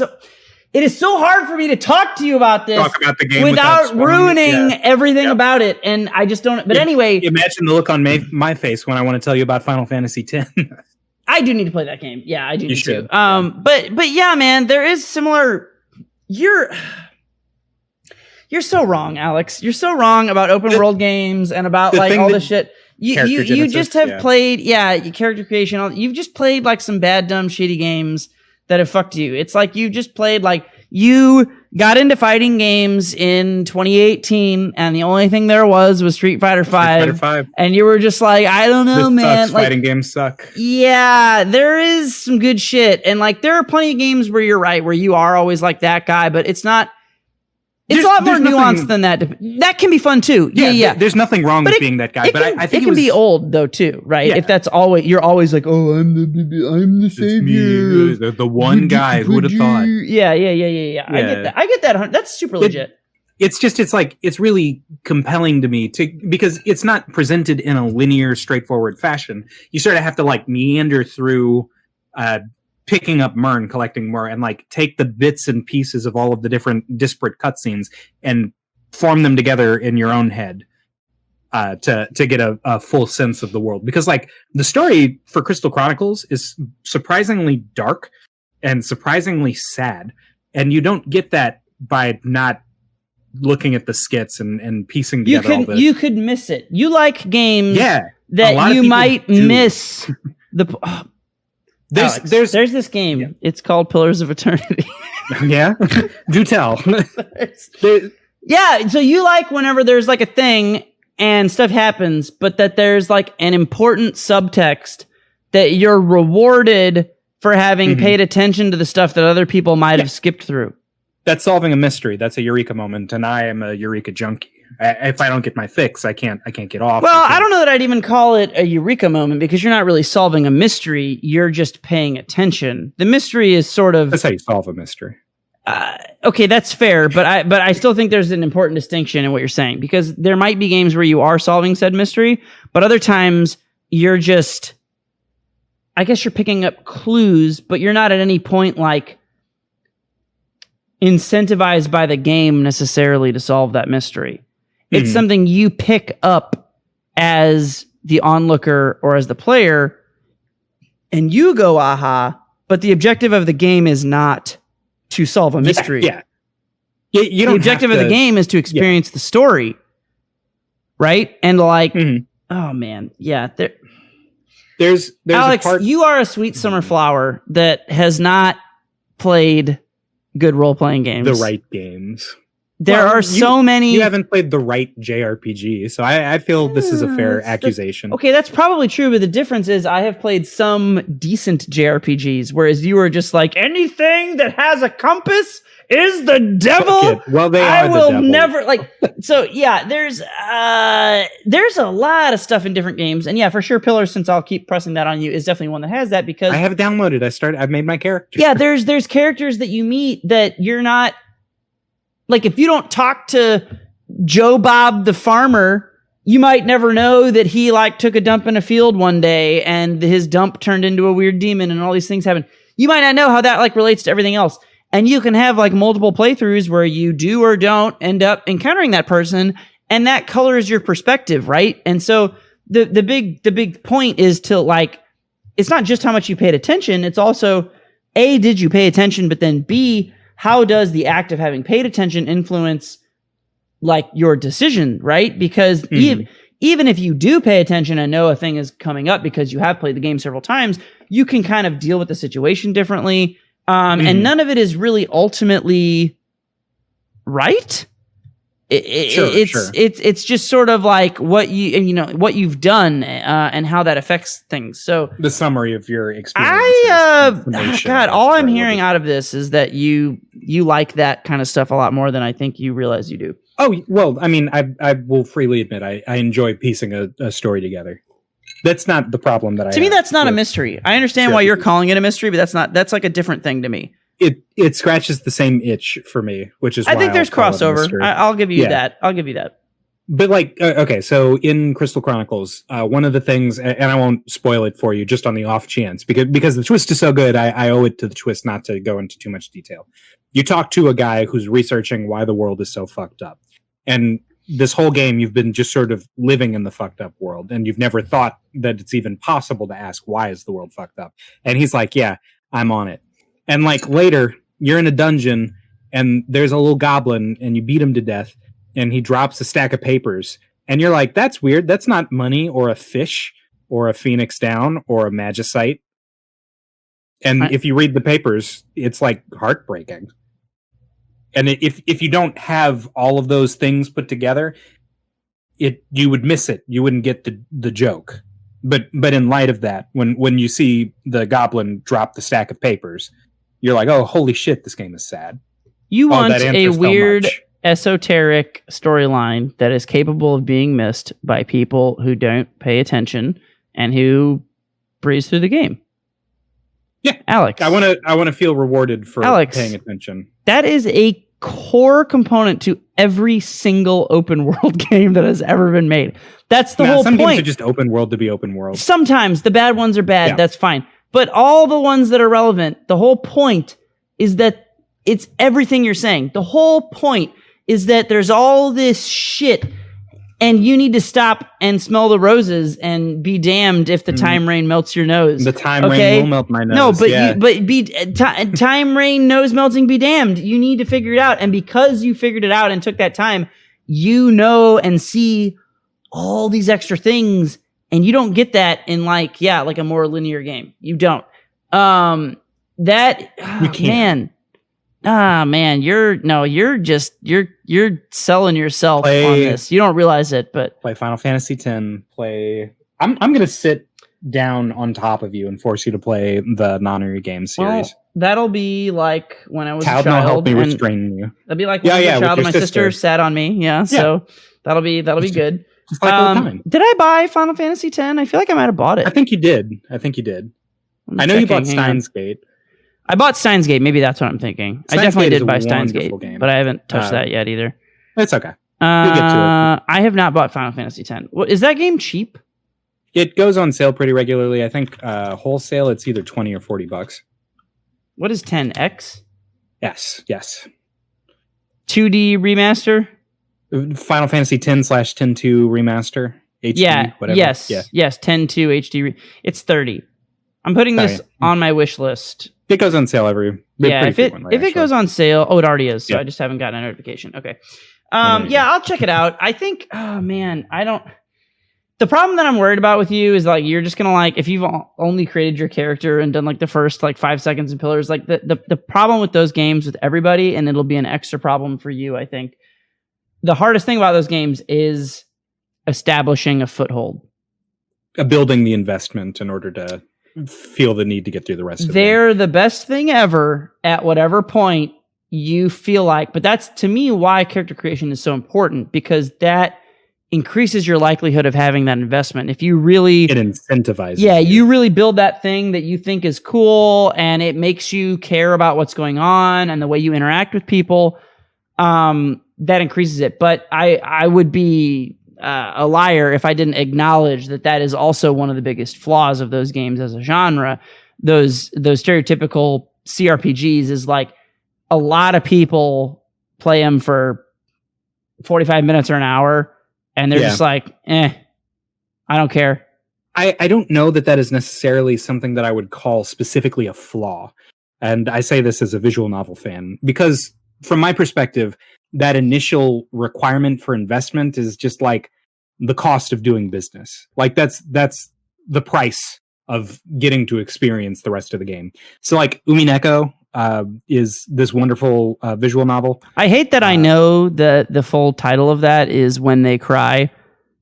is so hard for me to talk to you about this the game without ruining everything about it. And I just don't. But anyway, imagine the look on my face when I want to tell you about Final Fantasy X. I do need to play that game. Yeah, I do. You should. But yeah, man, there is similar. You're so wrong, Alex. You're so wrong about open world games and about like all this shit. You just have played, character creation. You've just played like some bad, dumb, shitty games that have fucked you. It's like you just played, like, you got into fighting games in 2018 and the only thing there was Street Fighter V. And you were just like, I don't know, man. Sucks. Fighting games suck. Yeah, there is some good shit. And like, there are plenty of games where you're right, where you are always like that guy, but it's not. It's a lot more nuanced than that. That can be fun too. Yeah. There's nothing wrong with being that guy, but I think it can be old though too, right? Yeah. If that's always, you're always like, oh, I'm the savior, the one guy who would have thought. Yeah. I get that. That's super legit. It's really compelling to me because it's not presented in a linear, straightforward fashion. You sort of have to like meander through. Picking up Myrn, collecting more, and like take the bits and pieces of all of the different disparate cutscenes and form them together in your own head to get a full sense of the world. Because like the story for Crystal Chronicles is surprisingly dark and surprisingly sad, and you don't get that by not looking at the skits and piecing together. You could miss it. You like games that you might miss the. There's this game. Yeah. It's called Pillars of Eternity. Yeah? Do tell. Yeah, so you like whenever there's like a thing and stuff happens, but that there's like an important subtext that you're rewarded for having paid attention to the stuff that other people might have skipped through. That's solving a mystery. That's a eureka moment, and I am a eureka junkie. if I don't get my fix, I can't get off. Well, I don't know that I'd even call it a eureka moment because you're not really solving a mystery. You're just paying attention. The mystery is sort of... That's how you solve a mystery. Okay, that's fair, but I still think there's an important distinction in what you're saying, because there might be games where you are solving said mystery, but other times you're just... I guess you're picking up clues, but you're not at any point like incentivized by the game necessarily to solve that mystery. It's something you pick up as the onlooker or as the player, and you go, aha, but the objective of the game is not to solve a mystery. Yeah. You don't the objective of the game is to experience the story. Right? And like, oh man, yeah. There's Alex, you are a sweet summer flower that has not played good role-playing games. The right games. There are so many... You haven't played the right JRPG, so I feel this is a fair accusation. Okay, that's probably true, but the difference is I have played some decent JRPGs, whereas you are just like, anything that has a compass is the devil. Well, they are I will the devil. never like. So yeah, there's a lot of stuff in different games, and yeah, for sure, Pillars, since I'll keep pressing that on you, is definitely one that has that because I have it downloaded. I've made my character. Yeah, there's characters that you meet that you're not like. If you don't talk to Joe Bob the farmer, you might never know that he like took a dump in a field one day and his dump turned into a weird demon and all these things happen. You might not know how that like relates to everything else. And you can have like multiple playthroughs where you do or don't end up encountering that person, and that colors your perspective, right? And so the big point is to like, it's not just how much you paid attention, it's also A, did you pay attention, but then B, how does the act of having paid attention influence like your decision, right? Because even if you do pay attention and know a thing is coming up because you have played the game several times, you can kind of deal with the situation differently. And none of it is really ultimately right. It's just sort of like what what you've done and how that affects things. So the summary of your experience. God, all I'm hearing out of this is that you like that kind of stuff a lot more than I think you realize you do. Oh well, I mean, I will freely admit I enjoy piecing a story together. That's not the problem that I have. To me, that's not a mystery. I understand why you're calling it a mystery, but that's like a different thing to me. It scratches the same itch for me, which is why I think there's crossover. I'll give you that. I'll give you that. But like, okay, so in Crystal Chronicles, one of the things, and I won't spoil it for you, just on the off chance, because the twist is so good, I owe it to the twist not to go into too much detail. You talk to a guy who's researching why the world is so fucked up, and this whole game, you've been just sort of living in the fucked up world, and you've never thought that it's even possible to ask, why is the world fucked up? And he's like, yeah, I'm on it. And like later, you're in a dungeon, and there's a little goblin, and you beat him to death, and he drops a stack of papers, and you're like, that's weird. That's not money or a fish or a phoenix down or a magicite. And if you read the papers, it's like heartbreaking. And if you don't have all of those things put together, you would miss it. You wouldn't get the joke. But in light of that, when you see the goblin drop the stack of papers, you're like, oh, holy shit, this game is sad. You want a weird, esoteric storyline that is capable of being missed by people who don't pay attention and who breeze through the game. Yeah, Alex, I want to feel rewarded for paying attention. That is a core component to every single open world game that has ever been made. That's the whole some point. Games are just open world to be open world. Sometimes the bad ones are bad. Yeah. That's fine. But all the ones that are relevant, the whole point is that it's everything you're saying. The whole point is that there's all this shit, and you need to stop and smell the roses and be damned if the time rain melts your nose. The time rain will melt my nose. No, but time rain nose melting, be damned. You need to figure it out. And because you figured it out and took that time, you know and see all these extra things, and you don't get that in like a more linear game. You don't. You can't. Man, you're selling yourself on this. You don't realize it, but play Final Fantasy X. I'm gonna sit down on top of you and force you to play the non-Ori game series. Well, that'll be like when I was Cal a child. will help me and restrain you. That'll be like when I was a child and my sister sat on me. Yeah, so that'll be good. Just like old time. Did I buy Final Fantasy X? I feel like I might have bought it. I think you did. I know you bought Steins Gate. I bought Steins Gate. Maybe that's what I'm thinking. I definitely did buy Steins Gate, but I haven't touched that yet either. It's okay. You'll get to it. I have not bought Final Fantasy X. Is that game cheap? It goes on sale pretty regularly. I think wholesale it's either $20 or $40. What is 10X? Yes. 2D remaster? Final Fantasy 10/10-2 remaster. HD, whatever. Yes, 10/2 HD. It's 30. I'm putting this on my wish list. It goes on sale if it goes on sale, it already is. So I just haven't gotten a notification. Okay. I'll check it out. I think. Oh man, I don't. The problem that I'm worried about with you is like you're just gonna like if you've only created your character and done like the first like 5 seconds in Pillars, like the problem with those games with everybody, and it'll be an extra problem for you. I think the hardest thing about those games is establishing a foothold, building the investment in order to feel the need to get through the rest of it. They're the best thing ever at whatever point you feel like, but that's to me why character creation is so important, because that increases your likelihood of having that investment. If you really... It incentivizes you really build that thing that you think is cool and it makes you care about what's going on and the way you interact with people, that increases it. But I would be a liar if I didn't acknowledge that is also one of the biggest flaws of those games as a genre. Those stereotypical CRPGs is like a lot of people play them for 45 minutes or an hour and they're just like, I don't care. I don't know that is necessarily something that I would call specifically a flaw. And I say this as a visual novel fan, because from my perspective, that initial requirement for investment is just like the cost of doing business. Like that's the price of getting to experience the rest of the game. So like Umineko is this wonderful visual novel. I hate that I know the full title of that is When They Cry.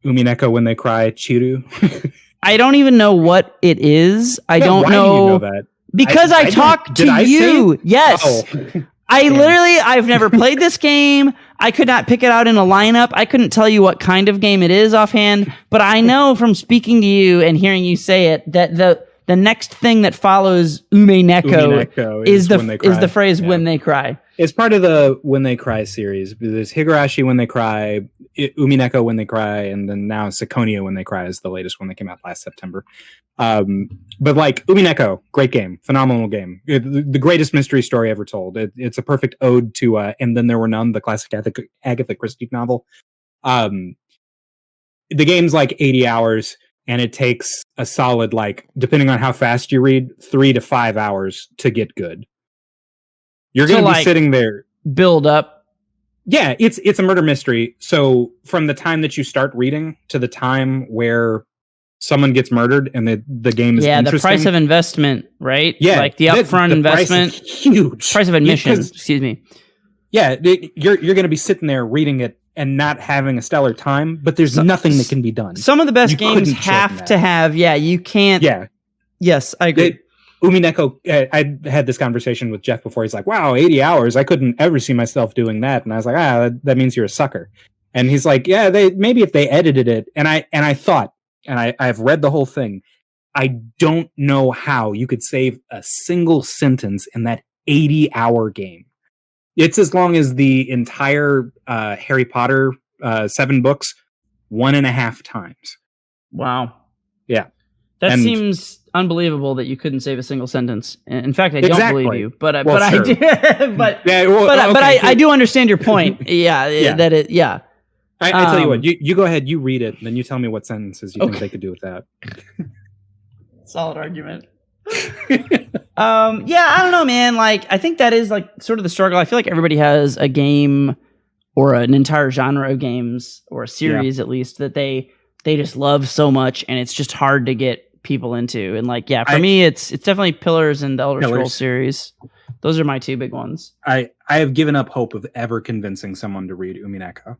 Umineko When They Cry, Chiru. I don't even know what it is. I don't know. Why do you know that? Because I talked to you. Yes. Oh. I've never played this game. I could not pick it out in a lineup. I couldn't tell you what kind of game it is offhand, but I know from speaking to you and hearing you say it that the next thing that follows Umineko is the phrase When They Cry. It's part of the When They Cry series. There's Higurashi When They Cry, Umineko When They Cry, and then now Seconia When They Cry is the latest one that came out last September. But like Umineko, great game, phenomenal game. The greatest mystery story ever told. It's a perfect ode to And Then There Were None, the classic Agatha Christie novel. The game's like 80 hours, and it takes a solid, like, depending on how fast you read, 3 to 5 hours to get good. You're going to be sitting there. Build up. Yeah, it's a murder mystery. So from the time that you start reading to the time where someone gets murdered and the game is interesting. The price of investment, right? Yeah. Like the upfront investment. Price is huge. Price of admission, excuse me. Yeah, you're going to be sitting there reading it and not having a stellar time, but there's nothing that can be done. Some of the best games have to have, you can't. Yeah. Yes, I agree. Umineko, I had this conversation with Jeff before. He's like, wow, 80 hours. I couldn't ever see myself doing that. And I was like, that means you're a sucker. And he's like, yeah, maybe if they edited it. And I thought, and I've read the whole thing, I don't know how you could save a single sentence in that 80-hour game. It's as long as the entire Harry Potter 7 books 1.5 times. Wow. Yeah. That seems unbelievable that you couldn't save a single sentence. In fact, I don't believe you, but I do. I do understand your point. I tell you what, you go ahead, you read it, and then you tell me what sentences you think they could do with that. Solid argument. I don't know, man. Like, I think that is like sort of the struggle. I feel like everybody has a game or an entire genre of games or a series at least that they just love so much, and it's just hard to get people into. And like, for me, it's definitely Pillars and the Elder Scrolls series. Those are my 2 big ones. I have given up hope of ever convincing someone to read Umineko.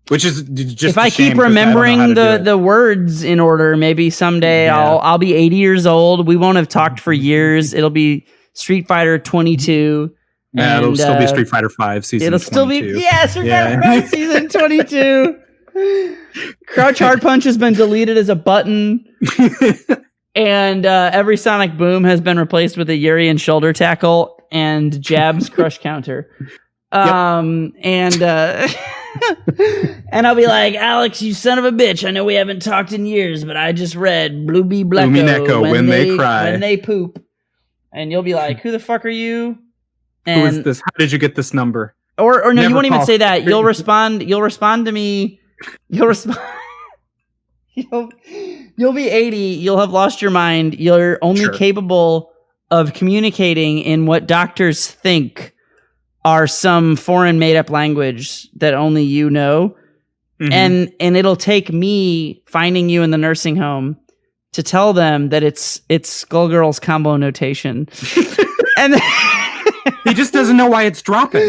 Which is just if I keep remembering the words in order, maybe someday I'll be 80 years old. We won't have talked for years. It'll be Street Fighter 22. Yeah, it'll still be Street Fighter 5 season 22. It'll still be Street Fighter 5 season 22. Crouch Hard Punch has been deleted as a button. And every Sonic Boom has been replaced with a Urian shoulder tackle and Jab's crush counter. And and I'll be like, Alex, you son of a bitch. I know we haven't talked in years, but I just read Blue Bee Blecko when they cry. When they poop. And you'll be like, who the fuck are you? And, who is this? How did you get this number? Or no, you won't even say that. You'll respond to me. You'll respond. You'll be 80. You'll have lost your mind. You're only capable of communicating in what doctors think are some foreign made-up language that only you know. Mm-hmm. And it'll take me finding you in the nursing home to tell them that it's Skullgirl's combo notation. And he just doesn't know why it's dropping.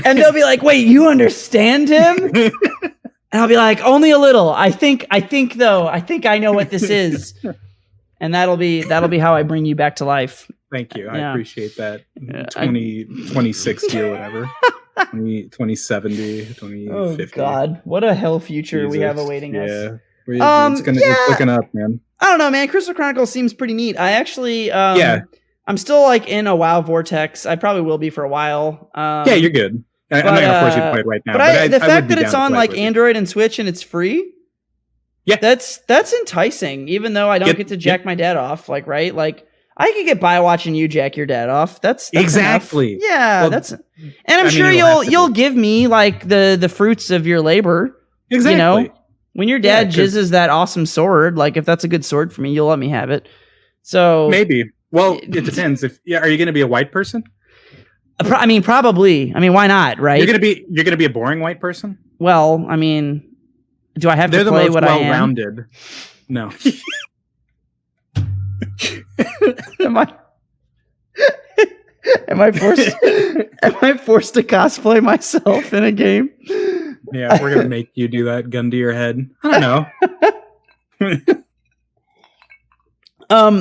And they'll be like, wait, you understand him? And I'll be like, only a little. I think I know what this is. And that'll be how I bring you back to life. Thank you. I appreciate that. 2060 or whatever. 2070, 2050. Oh God, what a hell future we have awaiting us. It's looking up, man. I don't know, man. Crystal Chronicles seems pretty neat. I actually I'm still like in a WoW vortex. I probably will be for a while. You're good. I'm not gonna force you to play it right now. But the fact that it's on like Android and Switch and it's free, that's enticing. Even though I don't get to jack my dad off, like right, like I could get by watching you jack your dad off. That's exactly enough. Yeah. Well, and I'm sure you'll give me like the fruits of your labor. Exactly. You know, when your dad jizzes that awesome sword, like if that's a good sword for me, you'll let me have it. So maybe. Well, it depends. Are you going to be a white person? I mean, probably. I mean, why not? Right? You're gonna be a boring white person. Well, I mean, do I have to play what I am? Well-rounded. No. Am I forced to cosplay myself in a game? Yeah, we're gonna make you do that. Gun to your head. I don't know.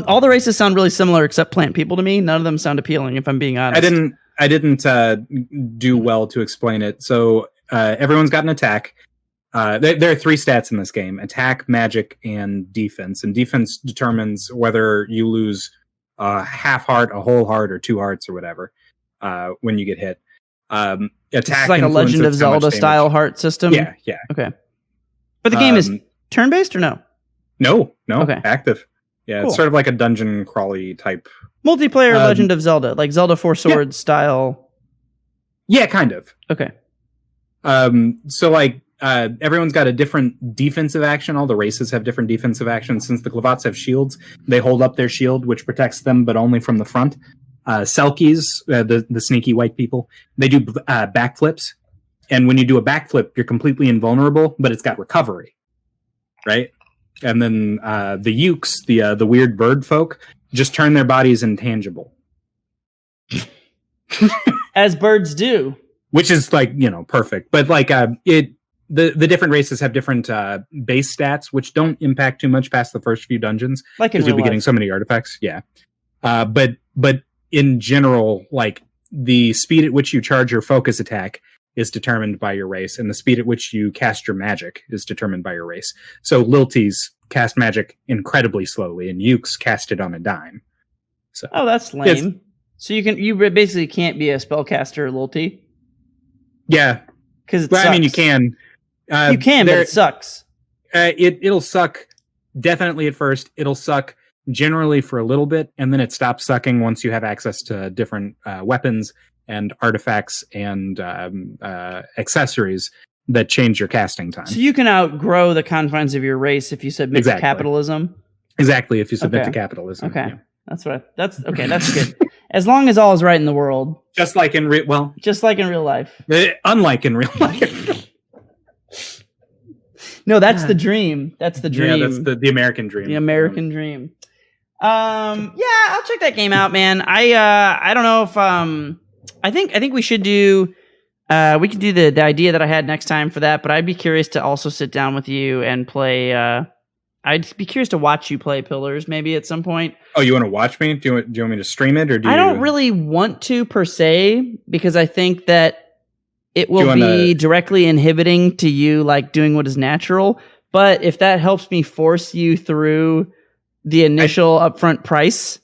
All the races sound really similar except plant people to me. None of them sound appealing, if I'm being honest. I didn't do well to explain it. So everyone's got an attack. There are 3 stats in this game: attack, magic, and defense. And defense determines whether you lose a half heart, a whole heart, or 2 hearts, or whatever when you get hit. Attack it's like a Legend of Zelda style heart system. Yeah. Okay, but the game is turn-based or no? No. Okay. Active. Yeah, cool. It's sort of like a dungeon crawly type multiplayer Legend of Zelda, like Zelda 4 Swords style. Yeah, kind of. Okay. So like everyone's got a different defensive action. All the races have different defensive actions. Since the Clavats have shields, they hold up their shield, which protects them, but only from the front. Selkies, the sneaky white people, they do backflips. And when you do a backflip, you're completely invulnerable, but it's got recovery. Right? And then the Ukes, the weird bird folk, just turn their bodies intangible. As birds do. Which is like, perfect. But like the different races have different base stats, which don't impact too much past the first few dungeons. Like in because you'll be getting so many artifacts. Yeah. But in general, like the speed at which you charge your focus attack is determined by your race, and the speed at which you cast your magic is determined by your race. So Lilties cast magic incredibly slowly, and Ukes cast it on a dime. So that's lame. So you basically can't be a spellcaster, Liltie. Yeah, because I mean you can. You can, but it sucks. It'll suck definitely at first. It'll suck generally for a little bit, and then it stops sucking once you have access to different weapons and artifacts and accessories that change your casting time. So you can outgrow the confines of your race if you submit to capitalism? Exactly, if you submit to capitalism. Okay. Yeah. That's good. As long as all is right in the world. Just like in real life. Unlike in real life. No, that's the dream. That's the dream. Yeah, that's the American dream. The American dream. I'll check that game out, man. I don't know if I think we should do We can do the idea that I had next time for that, but I'd be curious to also sit down with you and play. I'd be curious to watch you play Pillars maybe at some point. Oh, you want to watch me? Do you want me to stream it, or do you? I don't really want to per se, because I think that it will be directly inhibiting to you, like doing what is natural. But if that helps me force you through the initial upfront price,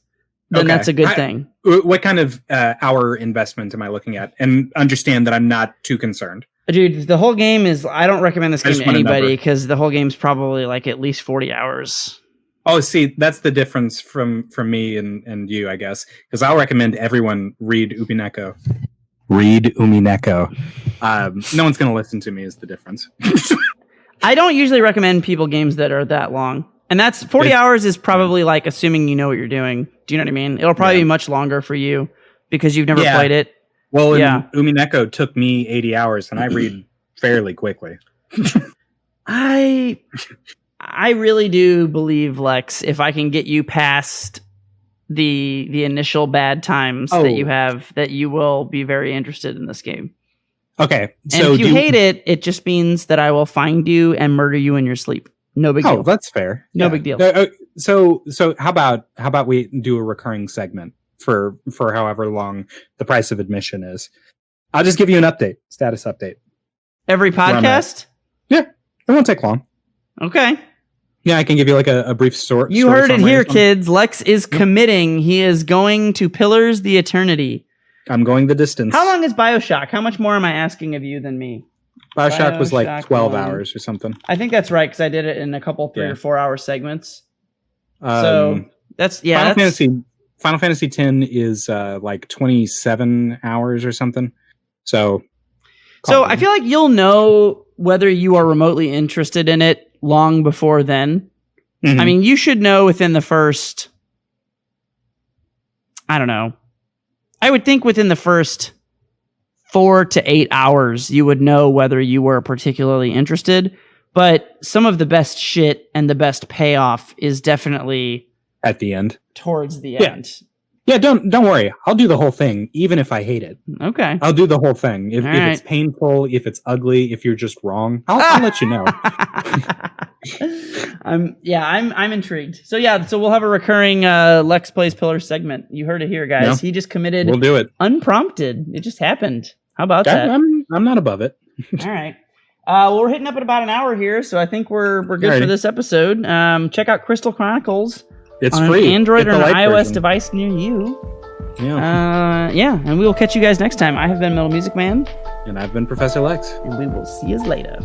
then that's a good thing. What kind of hour investment am I looking at? And understand that I'm not too concerned. Dude, the whole game is... I don't recommend this game to anybody, because the whole game's probably like at least 40 hours. Oh, see, that's the difference from me and you, I guess. Because I'll recommend everyone read Umineko. Read Umineko. No one's going to listen to me is the difference. I don't usually recommend people games that are that long. And that's 40 hours is probably like assuming you know what you're doing. Do you know what I mean? It'll probably be much longer for you because you've never played it. Well, Umineko took me 80 hours and I read fairly quickly. I really do believe, Lex, if I can get you past the initial bad times that you have, that you will be very interested in this game. Okay. And if you hate it, it just means that I will find you and murder you in your sleep. No big deal. Oh, that's fair. No big deal. So how about we do a recurring segment for however long the price of admission is? I'll just give you an status update. Every podcast? Yeah, it won't take long. Okay. Yeah, I can give you like a brief story. You heard it here, kids. Lex is committing. He is going to Pillars the Eternity. I'm going the distance. How long is BioShock? How much more am I asking of you than me? BioShock was like 12 hours or something. I think that's right, because I did it in a couple 3 or 4 hour segments. So that's Final Fantasy X is like 27 hours or something. So I feel like you'll know whether you are remotely interested in it long before then. Mm-hmm. I mean, you should know within the first, I don't know. I would think within the first 4 to 8 hours, you would know whether you were particularly interested. But some of the best shit and the best payoff is definitely at the end. Towards the end. Yeah, don't worry. I'll do the whole thing, even if I hate it. Okay. I'll do the whole thing. If it's painful, if it's ugly, if you're just wrong, I'll let you know. I'm intrigued. So we'll have a recurring Lex Plays Pillars segment. You heard it here, guys. Yeah. He just committed. We'll do it. Unprompted. It just happened. How about that? I'm not above it. All right. Well, we're hitting up at about an hour here, so I think we're good for this episode. Check out Crystal Chronicles. It's on free. An Android or an iOS version. device near you. Yeah. And we will catch you guys next time. I have been MetalMusicMan. And I've been Professor Lex. And we will see you later.